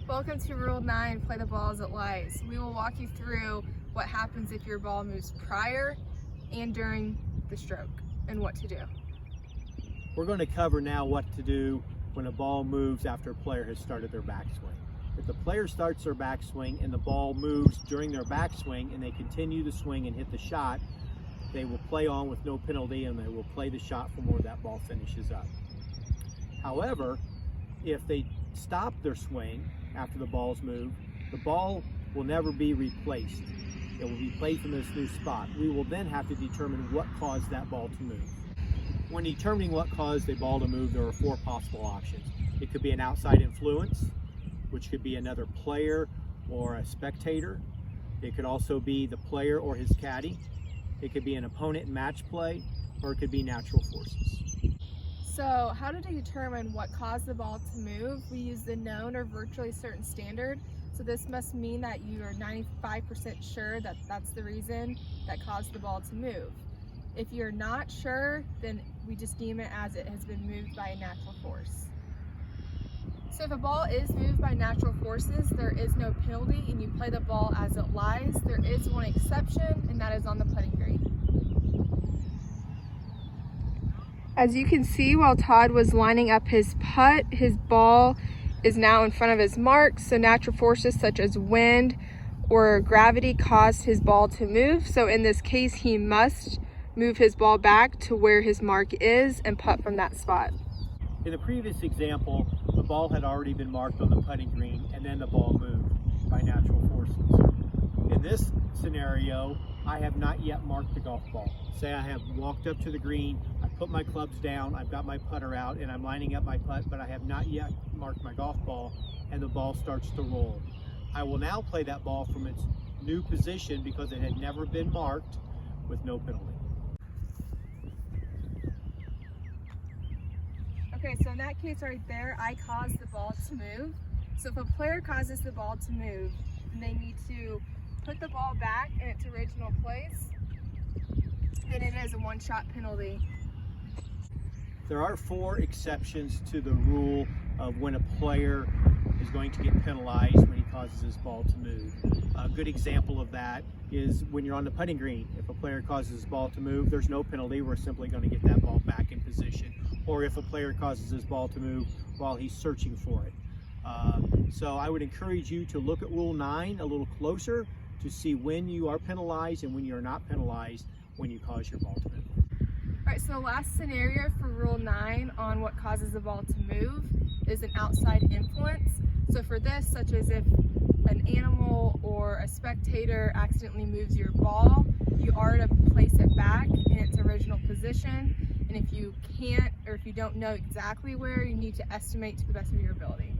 Welcome to Rule 9, Play the Ball as it lies. We will walk you through what happens if your ball moves prior and during the stroke and what to do. We're going to cover now what to do when a ball moves after a player has started their backswing. If the player starts their backswing and the ball moves during their backswing and they continue to swing and hit the shot, they will play on with no penalty and they will play the shot from where that ball finishes up. However, if they stop their swing after the ball's moved, the ball will never be replaced. It will be played from this new spot. We will then have to determine what caused that ball to move. When determining what caused a ball to move, there are four possible options. It could be an outside influence, which could be another player or a spectator. It could also be the player or his caddy. It could be an opponent in match play, or it could be natural forces. So how to determine what caused the ball to move? We use the known or virtually certain standard. So this must mean that you are 95% sure that that's the reason that caused the ball to move. If you're not sure, then we just deem it as it has been moved by a natural force. So if a ball is moved by natural forces, there is no penalty and you play the ball as it lies. There is one exception, and that is on the putting green. As you can see, while Todd was lining up his putt, his ball is now in front of his mark. So natural forces such as wind or gravity caused his ball to move. So in this case, he must move his ball back to where his mark is and putt from that spot. In the previous example, the ball had already been marked on the putting green and then the ball moved by natural forces. In this scenario, I have not yet marked the golf ball. Say I have walked up to the green, I put my clubs down, I've got my putter out and I'm lining up my putt, but I have not yet marked my golf ball and the ball starts to roll. I will now play that ball from its new position because it had never been marked with no penalty. Okay, so in that case right there, I caused the ball to move. So if a player causes the ball to move, then they need to put the ball back in its original place, then it is a one-shot penalty. There are four exceptions to the rule of when a player is going to get penalized when he causes his ball to move. A good example of that is when you're on the putting green. If a player causes his ball to move, there's no penalty. We're simply going to get that ball back in position. Or if a player causes his ball to move while he's searching for it. So I would encourage you to look at Rule 9 a little closer to see when you are penalized and when you are not penalized when you cause your ball to move. All right, so the last scenario for Rule 9 on what causes the ball to move is an outside influence. So for this, such as if an animal or a spectator accidentally moves your ball, you are to place it back in its original position. And if you can't, or if you don't know exactly where, you need to estimate to the best of your ability.